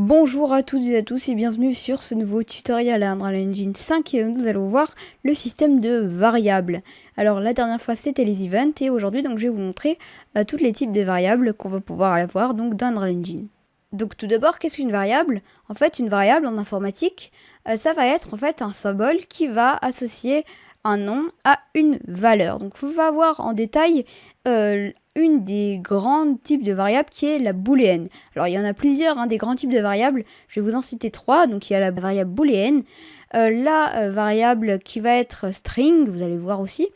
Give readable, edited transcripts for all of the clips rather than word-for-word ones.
Bonjour à toutes et à tous et bienvenue sur ce nouveau tutoriel à Unreal Engine 5 et nous allons voir le système de variables. Alors la dernière fois c'était les events et aujourd'hui donc je vais vous montrer tous les types de variables qu'on va pouvoir avoir donc dans Unreal Engine. Donc tout d'abord, qu'est-ce qu'une variable? En fait, une variable en informatique, ça va être en fait un symbole qui va associer un nom à une valeur. Donc on va voir en détail une des grands types de variables qui est la booléenne. Alors il y en a plusieurs des grands types de variables, je vais vous en citer trois. Donc il y a la variable booléenne, la variable qui va être string, vous allez voir aussi,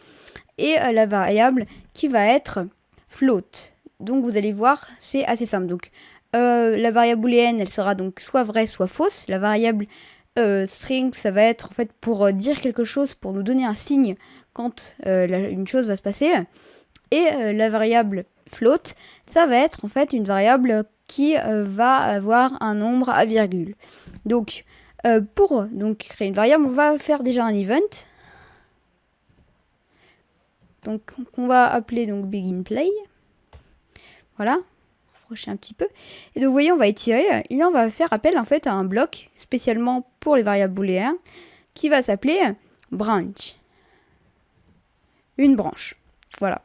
et la variable qui va être float. Donc vous allez voir, c'est assez simple. Donc la variable booléenne, elle sera donc soit vraie soit fausse. La variable string, ça va être en fait pour dire quelque chose, pour nous donner un signe quand une chose va se passer. Et la variable float, ça va être en fait une variable qui va avoir un nombre à virgule. Donc pour créer une variable, on va faire déjà un event. Donc on va appeler donc begin play. Voilà, approcher un petit peu. Et donc vous voyez, on va étirer. Et là on va faire appel en fait à un bloc spécialement pour les variables booléennes qui va s'appeler branch. Une branche. Voilà.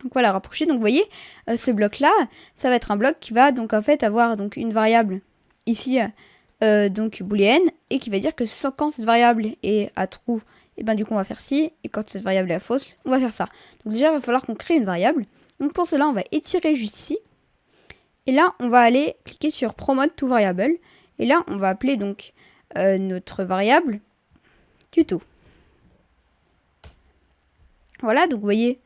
Donc voilà, rapprocher. Donc vous voyez, ce bloc-là, ça va être un bloc qui va donc en fait avoir donc une variable ici, donc booléenne, et qui va dire que quand cette variable est à true, et ben du coup on va faire ci, et quand cette variable est à fausse, on va faire ça. Donc déjà il va falloir qu'on crée une variable. Donc pour cela on va étirer juste ici, et là on va aller cliquer sur promote to variable, et là on va appeler donc notre variable tuto. Voilà, donc vous voyez,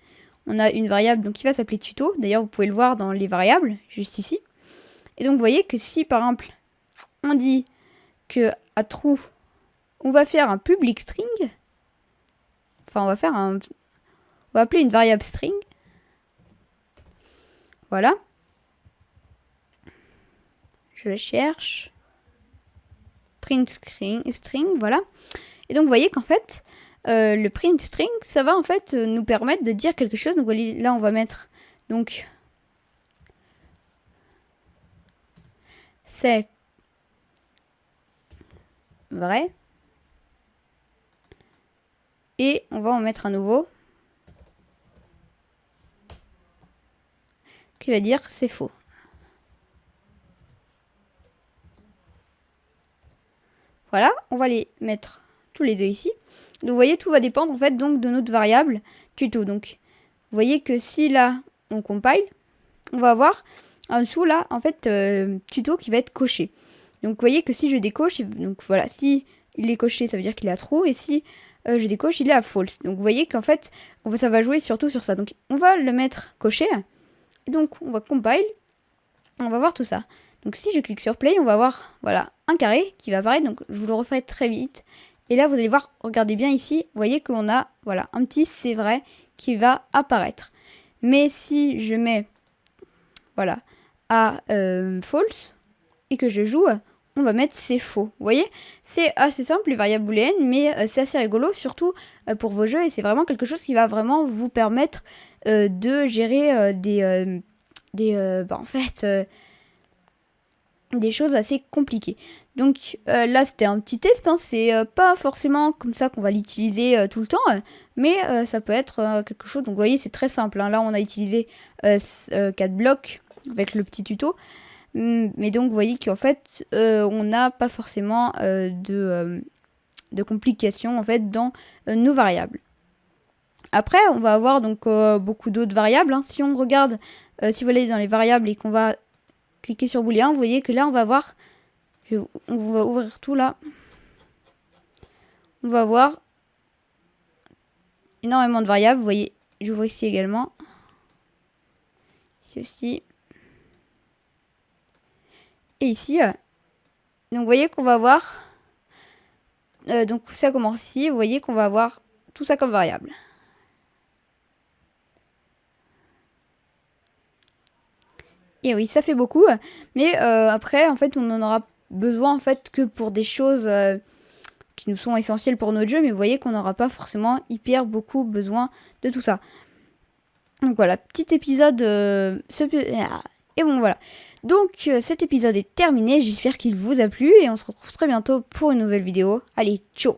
on a une variable donc, qui va s'appeler tuto. D'ailleurs, vous pouvez le voir dans les variables, juste ici. Et donc, vous voyez que si, par exemple, on dit que à true, on va faire un public string. Enfin, on va appeler une variable string. Voilà. Je la cherche. Print string, voilà. Et donc, vous voyez qu'en fait, le print string, ça va en fait nous permettre de dire quelque chose. Donc là, on va mettre donc c'est vrai, et on va en mettre un nouveau qui va dire c'est faux. Voilà, on va les mettre tous les deux ici. Donc vous voyez, tout va dépendre en fait donc de notre variable tuto. Donc vous voyez que si là on compile, on va avoir en dessous là en fait tuto qui va être coché. Donc vous voyez que si je décoche, donc voilà, si il est coché, ça veut dire qu'il est à true, et si je décoche, il est à false. Donc vous voyez qu'en fait ça va jouer surtout sur ça. Donc on va le mettre coché, et donc on va compile, on va voir tout ça. Donc si je clique sur play, on va voir voilà un carré qui va apparaître. Donc je vous le referai très vite. Et là, vous allez voir, regardez bien ici, vous voyez qu'on a voilà un petit c'est vrai qui va apparaître. Mais si je mets voilà à false et que je joue, on va mettre c'est faux. Vous voyez, c'est assez simple les variables booléennes, mais c'est assez rigolo, surtout pour vos jeux, et c'est vraiment quelque chose qui va vraiment vous permettre de gérer en fait des choses assez compliquées. Donc là c'était un petit test, c'est pas forcément comme ça qu'on va l'utiliser tout le temps, mais ça peut être quelque chose. Donc vous voyez, c'est très simple, là on a utilisé 4 blocs avec le petit tuto, mais donc vous voyez qu'en fait on n'a pas forcément de complications en fait dans nos variables. Après on va avoir donc beaucoup d'autres variables, si on regarde, si vous allez dans les variables et qu'on va cliquer sur booléen, vous voyez que là on va voir, on va ouvrir tout là, on va voir énormément de variables. Vous voyez, j'ouvre ici également, ici aussi, et ici. Donc vous voyez qu'on va voir, donc ça commence ici, vous voyez qu'on va avoir tout ça comme variable. Et oui, ça fait beaucoup, mais après en fait on en aura besoin en fait que pour des choses qui nous sont essentielles pour notre jeu, mais vous voyez qu'on n'aura pas forcément hyper beaucoup besoin de tout ça. Donc voilà, petit épisode et bon voilà. Donc cet épisode est terminé, j'espère qu'il vous a plu et on se retrouve très bientôt pour une nouvelle vidéo. Allez, ciao!